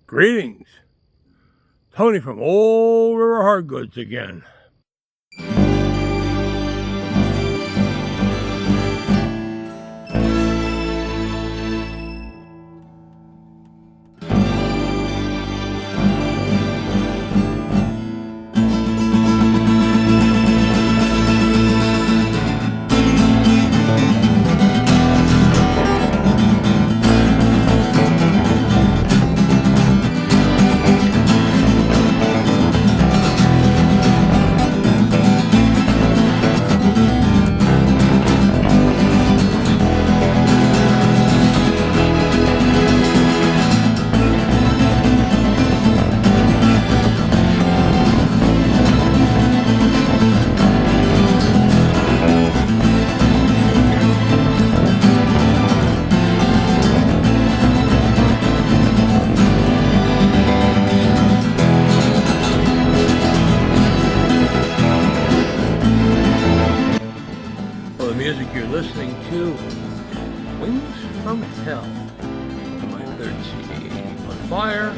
Greetings. Tony from Old River Hardgoods again. The music you're listening to, Wings from Hell, my third CD on fire,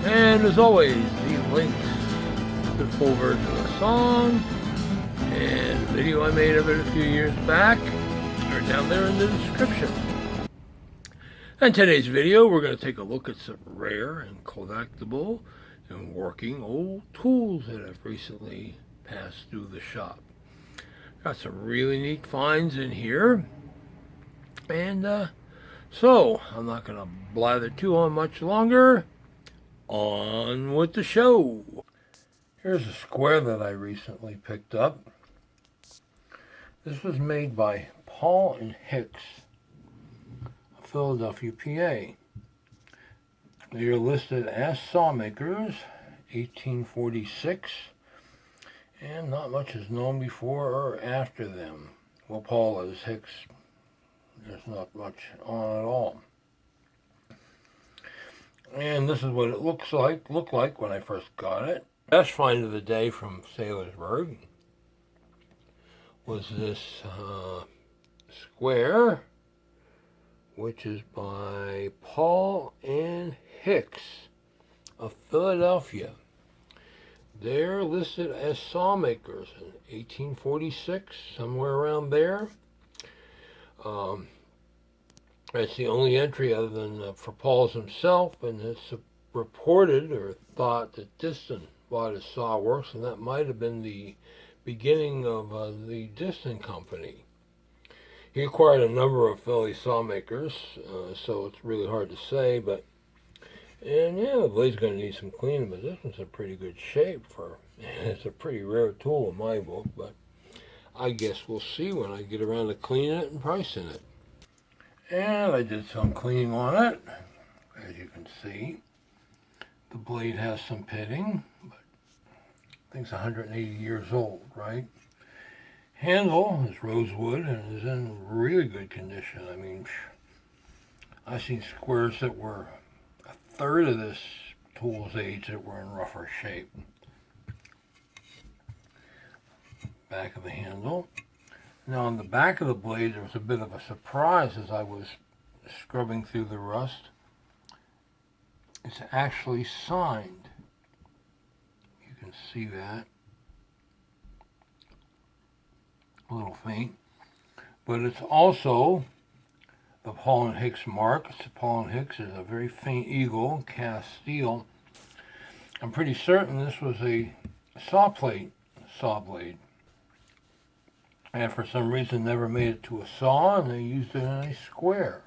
and as always, the links to the full version of the song and the video I made of it a few years back are down there in the description. In today's video, we're going to take a look at some rare and collectible and working old tools that have recently passed through the shop. Got some really neat finds in here, and so I'm not going to blather too on much longer. On with the show. Here's a square that I recently picked up. This was made by Paul and Hicks of Philadelphia, PA. They are listed as sawmakers, 1846. And not much is known before or after them. Well, Paul is Hicks. There's not much on at all. And this is what it looked like when I first got it. Best find of the day from Saylorsburg was this square, which is by Paul and Hicks of Philadelphia. They're listed as sawmakers in 1846, somewhere around there. That's the only entry other than for Paul's himself, and it's reported or thought that Diston bought his sawworks, and that might have been the beginning of the Diston Company. He acquired a number of Philly sawmakers, so it's really hard to say, and yeah, the blade's going to need some cleaning, but this one's in pretty good shape it's a pretty rare tool in my book, but I guess we'll see when I get around to cleaning it and pricing it. And I did some cleaning on it. As you can see, the blade has some pitting, but I think it's 180 years old, right? Handle is rosewood and is in really good condition. I mean, I've seen squares that were a third of this tool's age that were in rougher shape. Back of the handle. Now on the back of the blade there was a bit of a surprise as I was scrubbing through the rust. It's actually signed. You can see that. A little faint. But it's also the Paul and Hicks mark. Paul and Hicks is a very faint eagle, cast steel. I'm pretty certain this was a saw blade. And for some reason never made it to a saw, and they used it in a square.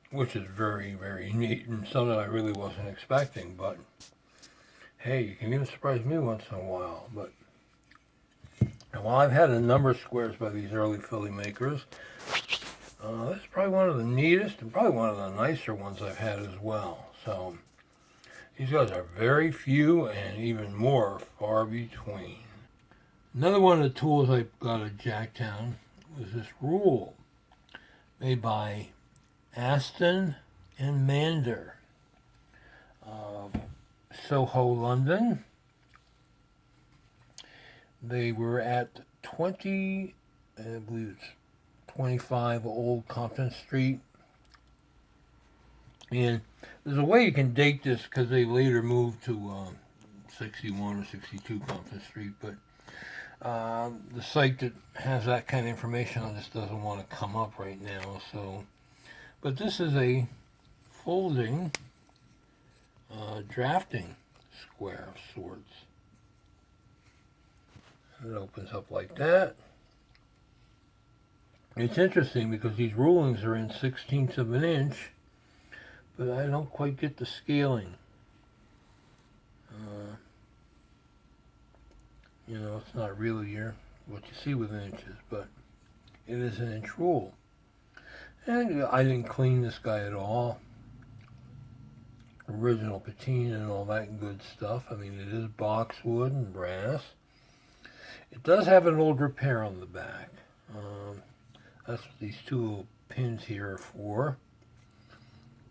Which is very, very neat, and something I really wasn't expecting, but hey, you can even surprise me once in a while. But while I've had a number of squares by these early Philly makers, this is probably one of the neatest and probably one of the nicer ones I've had as well. So these guys are very few and even more far between. Another one of the tools I got at Jacktown was this rule made by Aston and Mander of Soho, London. They were at 20, I believe it's 25 Old Compton Street And there's a way you can date this because they later moved to 61 or 62 Compton Street, but the site that has that kind of information on this doesn't want to come up right now. So, but this is a folding drafting square of sorts. It opens up like that. It's interesting because these rulings are in 16ths of an inch, but I don't quite get the scaling. It's not really what you see with inches, but it is an inch rule. And I didn't clean this guy at all. Original patina and all that good stuff. I mean, it is boxwood and brass. It does have an old repair on the back. That's what these two little pins here are for.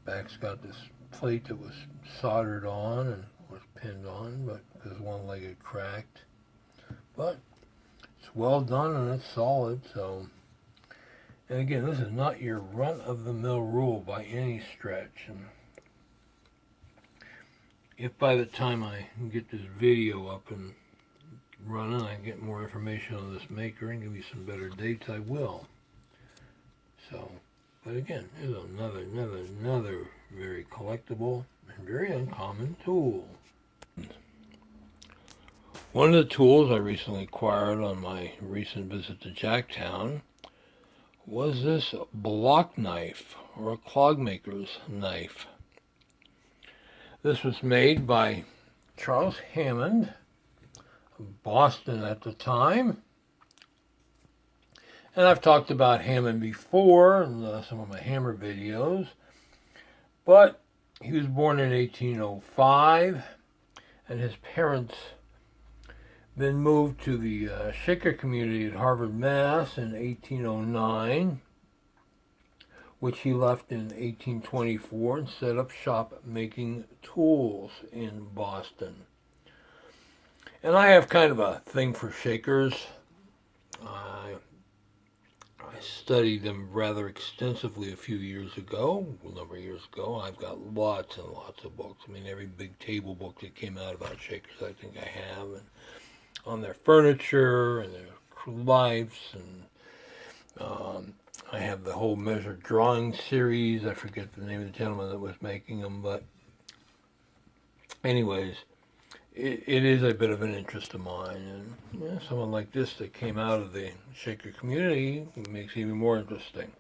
Back's got this plate that was soldered on and was pinned on, but because one leg had cracked. But it's well done and it's solid. So, and again, this is not your run-of-the-mill rule by any stretch. And if by the time I get this video up and running, I get more information on this maker and give you some better dates, I will. So, but again, it's another very collectible and very uncommon tool. One of the tools I recently acquired on my recent visit to Jacktown was this block knife, or a clogmaker's knife. This was made by Charles Hammond of Boston at the time. And I've talked about Hammond before in some of my hammer videos. But he was born in 1805, and his parents then moved to the Shaker community at Harvard, Mass. In 1809, which he left in 1824 and set up shop making tools in Boston. And I have kind of a thing for Shakers. I studied them rather extensively a number of years ago. I've got lots and lots of books. I mean, every big table book that came out about Shakers I think I have, and on their furniture and their lives, and I have the whole measured drawing series. I forget the name of the gentleman that was making them, but anyways, it is a bit of an interest of mine, and someone like this that came out of the Shaker community makes it even more interesting.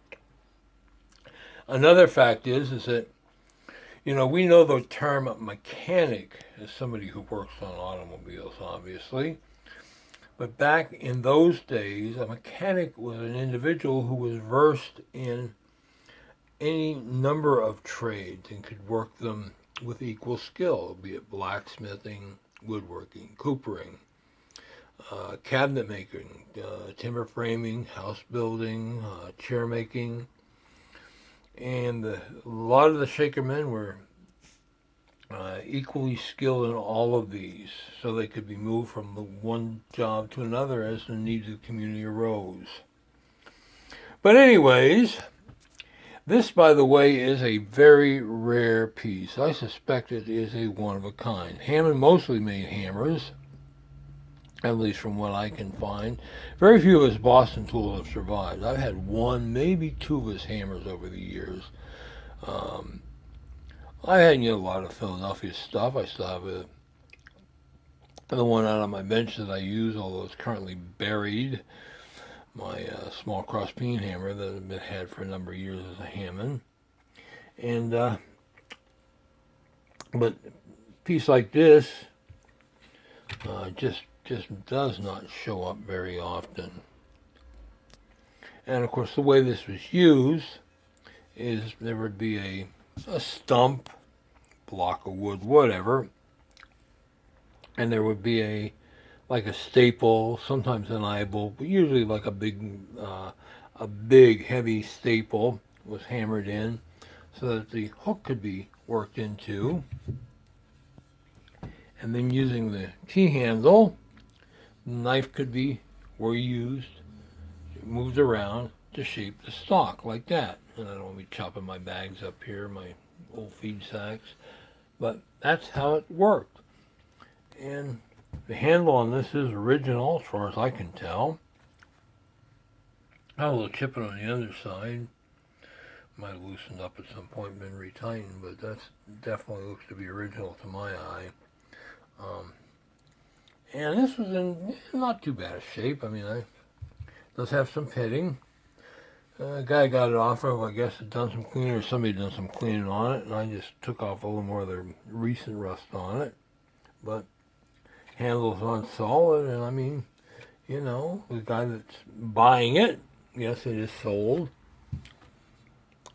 Another fact is that, we know the term mechanic as somebody who works on automobiles, obviously, but back in those days, a mechanic was an individual who was versed in any number of trades and could work them with equal skill, be it blacksmithing, woodworking, coopering, cabinet making, timber framing, house building, chair making. And a lot of the Shaker men were equally skilled in all of these, so they could be moved from the one job to another as the needs of the community arose. But anyways, this, by the way, is a very rare piece. I suspect it is a one-of-a-kind. Hammond mostly made hammers, at least from what I can find. Very few of his Boston tools have survived. I've had one, maybe two of his hammers over the years. I had a lot of Philadelphia stuff. I still have the one out on my bench that I use, although it's currently buried. My small cross peen hammer that I've been had for a number of years as a Hammond. And but a piece like this just does not show up very often. And of course, the way this was used is there would be a stump, block of wood, whatever, and there would be like a staple, sometimes an eyebolt, but usually like a big heavy staple was hammered in so that the hook could be worked into. And then using the T-handle, the knife could be moved around to shape the stock like that. And I don't want to be chopping my bags up here, my old feed sacks, but that's how it worked. And the handle on this is original as far as I can tell. I have a little chipping on the other side. Might have loosened up at some point, been retightened, but that's definitely looks to be original to my eye. And this was in not too bad a shape. I mean, it does have some pitting. A guy got it off of, I guess, had done some cleaning, or somebody done some cleaning on it, and I just took off a little more of the recent rust on it. But handle's on solid, and I mean, you know, the guy that's buying it, yes, it is sold.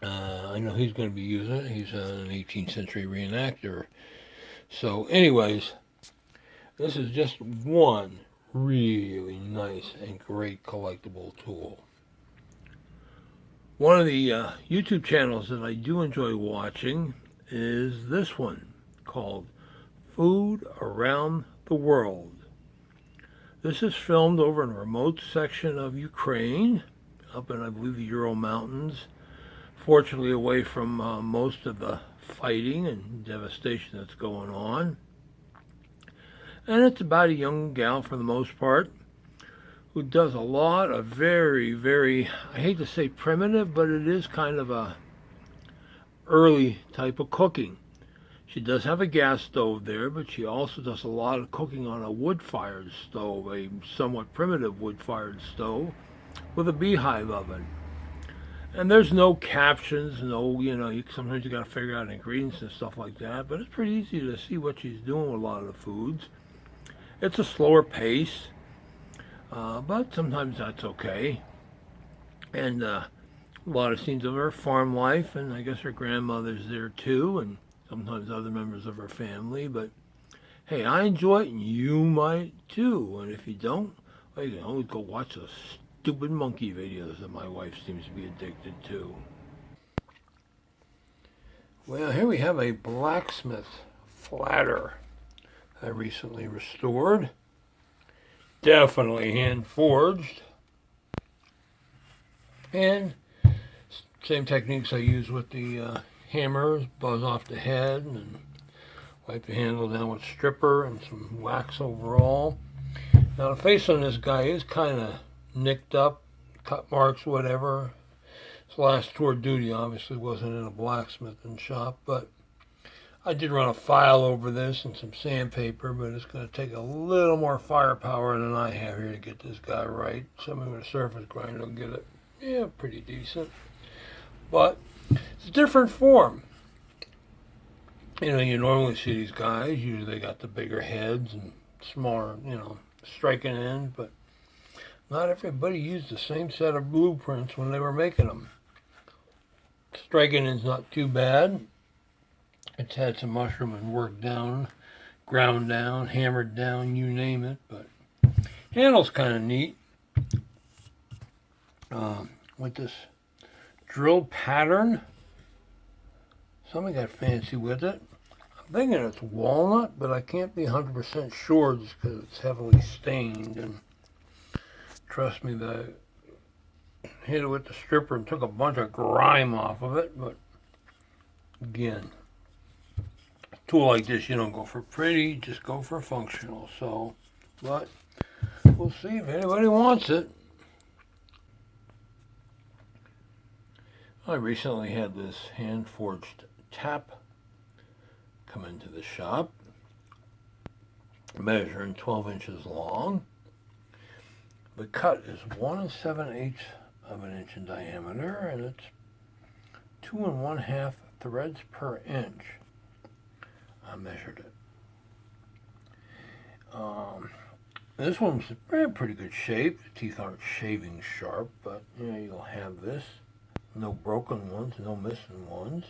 I know he's going to be using it. He's an 18th century reenactor. So, anyways, this is just one really nice and great collectible tool. One of the YouTube channels that I do enjoy watching is this one called Food Around the World. This is filmed over in a remote section of Ukraine, up in, I believe, the Ural Mountains. Fortunately, away from most of the fighting and devastation that's going on. And it's about a young gal, for the most part, who does a lot of very, very, I hate to say primitive, but it is kind of a early type of cooking. She does have a gas stove there, but she also does a lot of cooking on a wood-fired stove, a somewhat primitive wood-fired stove with a beehive oven. And there's no captions, no, you know, sometimes you got to figure out ingredients and stuff like that, but it's pretty easy to see what she's doing with a lot of the foods. It's a slower pace, but sometimes that's okay. And a lot of scenes of her farm life, and I guess her grandmother's there too, and sometimes other members of her family. But hey, I enjoy it, and you might too. And if you don't, well, you can always go watch those stupid monkey videos that my wife seems to be addicted to. Well, here we have a blacksmith flatter I recently restored. Definitely hand forged. And same techniques I use with the hammers, buzz off the head and wipe the handle down with stripper and some wax overall. Now the face on this guy is kind of nicked up, cut marks, whatever. His last tour of duty obviously wasn't in a blacksmithing shop, but I did run a file over this and some sandpaper, but it's going to take a little more firepower than I have here to get this guy right. Somebody with a surface grinder will get it, yeah, pretty decent. But it's a different form. You know, you normally see these guys, usually they got the bigger heads and smaller, you know, striking end, but not everybody used the same set of blueprints when they were making them. Striking end's not too bad. It's had some mushroom and worked down, ground down, hammered down, you name it. But handle's kind of neat. With this drilled pattern. Somebody got fancy with it. I'm thinking it's walnut, but I can't be 100% sure just because it's heavily stained. And trust me, I hit it with the stripper and took a bunch of grime off of it. But again, a tool like this, you don't go for pretty, just go for functional. So, but we'll see if anybody wants it. I recently had this hand-forged tap come into the shop, measuring 12 inches long. The cut is 1 7/8 of an inch in diameter, and it's 2 1/2 threads per inch. I measured it. This one's in pretty good shape. The teeth aren't shaving sharp, but you know, you'll have this. No broken ones, no missing ones.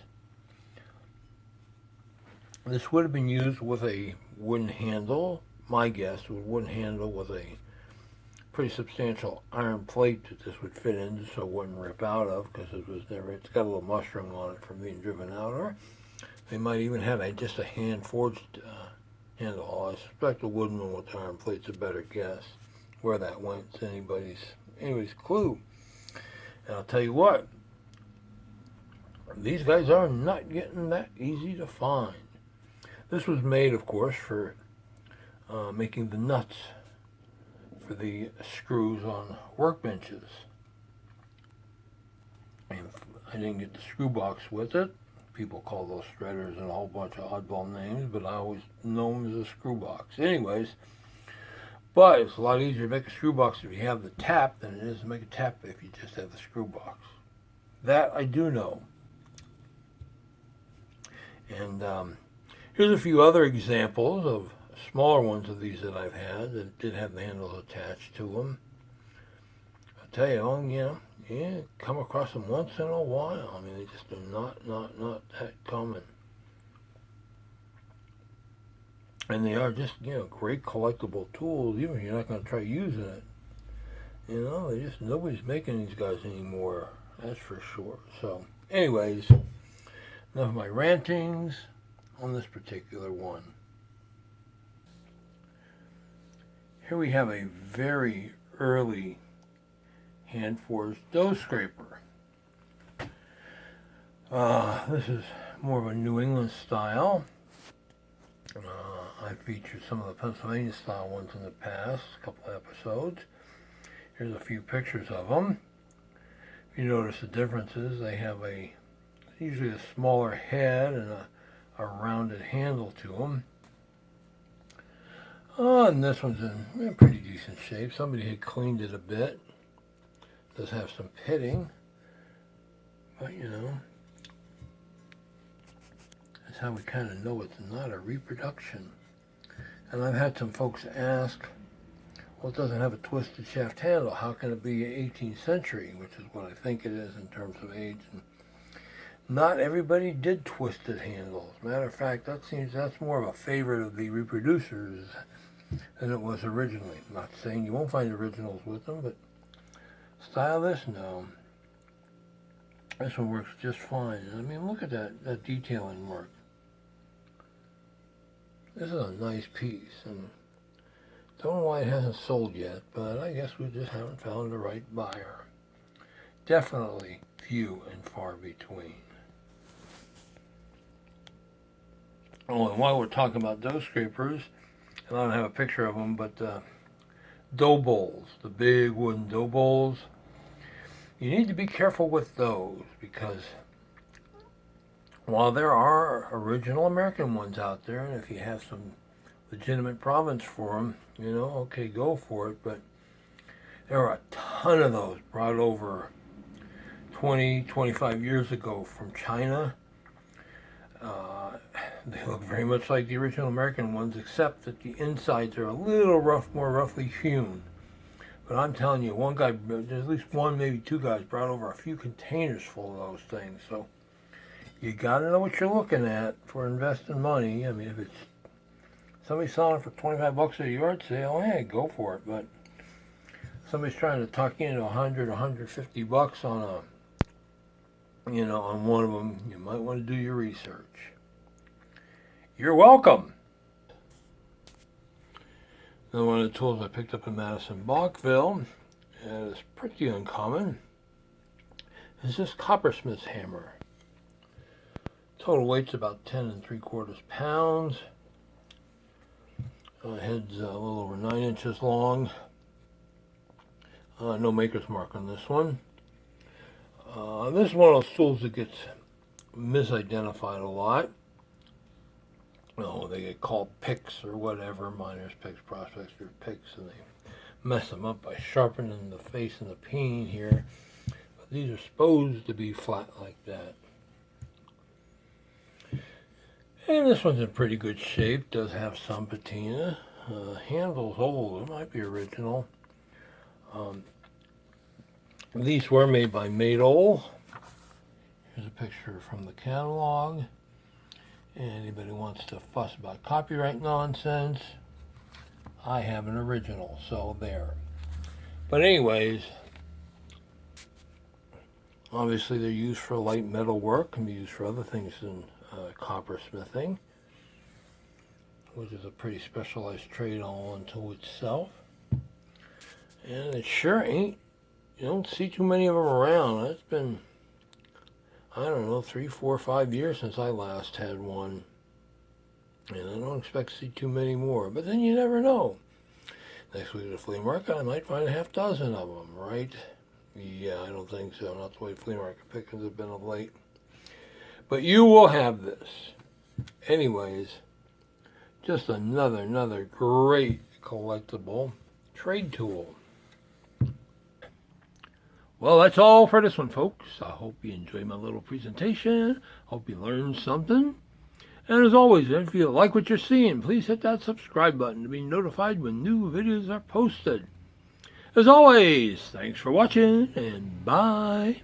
This would have been used with a wooden handle. My guess was a wooden handle with a pretty substantial iron plate that this would fit into so it wouldn't rip out of, because it's got a little mushroom on it from being driven out. Or they might even have just a hand forged handle. I suspect the wooden one with the iron plate's a better guess. Where that went is anybody's clue. And I'll tell you what, these guys are not getting that easy to find. This was made, of course, for making the nuts for the screws on workbenches. And I didn't get the screw box with it. People call those threaders and a whole bunch of oddball names, but I always know them as a screw box. Anyways, but it's a lot easier to make a screw box if you have the tap than it is to make a tap if you just have the screw box. That I do know. And here's a few other examples of smaller ones of these that I've had that did have the handles attached to them. I'll tell you, come across them once in a while. I mean, they just are not that common. And they are just, great collectible tools, even if you're not going to try using it. Nobody's making these guys anymore, that's for sure. So, anyways, enough of my rantings on this particular one. Here we have a very early hand-forged dough scraper. This is more of a New England style. I featured some of the Pennsylvania style ones in the past, a couple of episodes. Here's a few pictures of them. If you notice the differences, they have usually a smaller head and a rounded handle to them. And this one's in pretty decent shape. Somebody had cleaned it a bit. Does have some pitting, but that's how we kind of know it's not a reproduction. And I've had some folks ask, well, it doesn't have a twisted shaft handle. How can it be 18th century, which is what I think it is in terms of age? And not everybody did twisted handles. Matter of fact, that's more of a favorite of the reproducers than it was originally. I'm not saying you won't find originals with them, but style this, no. This one works just fine. I mean, look at that detailing work. This is a nice piece, and don't know why it hasn't sold yet, but I guess we just haven't found the right buyer. Definitely few and far between. Oh, and while we're talking about dough scrapers, and I don't have a picture of them, but dough bowls, the big wooden dough bowls, you need to be careful with those, because while there are original American ones out there, and if you have some legitimate provenance for them, okay, go for it, but there are a ton of those brought over 20, 25 years ago from China. They look very much like the original American ones, except that the insides are a little more roughly hewn. But I'm telling you, one guy, there's at least one, maybe two guys brought over a few containers full of those things. So you got to know what you're looking at for investing money. I mean, if it's somebody selling it for $25 at a yard sale, hey, go for it. But somebody's trying to tuck in $100, $150 on on one of them, you might want to do your research. You're welcome. Another one of the tools I picked up in Madison Bachville, and it's pretty uncommon, is this coppersmith's hammer. Total weight's about 10 3/4 pounds. Head's a little over 9 inches long. No maker's mark on this one. This is one of those tools that gets misidentified a lot. They get called picks or whatever, miners picks, prospectors picks, and they mess them up by sharpening the face and the peen here. But these are supposed to be flat like that. And this one's in pretty good shape, does have some patina. Handle's old, it might be original. These were made by Madol. Here's a picture from the catalog. Anybody wants to fuss about copyright nonsense, I have an original, so there. But anyways, obviously they're used for light metal work, can be used for other things than coppersmithing, which is a pretty specialized trade all unto itself. And it sure ain't You don't see too many of them around. It's been, I don't know, 3, 4, 5 years since I last had one. And I don't expect to see too many more. But then you never know. Next week at the flea market, I might find a half dozen of them, right? Yeah, I don't think so. Not the way flea market pickings have been of late. But you will have this. Anyways, just another great collectible trade tool. Well, that's all for this one, folks. I hope you enjoyed my little presentation. Hope you learned something. And as always, if you like what you're seeing, please hit that subscribe button to be notified when new videos are posted. As always, thanks for watching, and bye.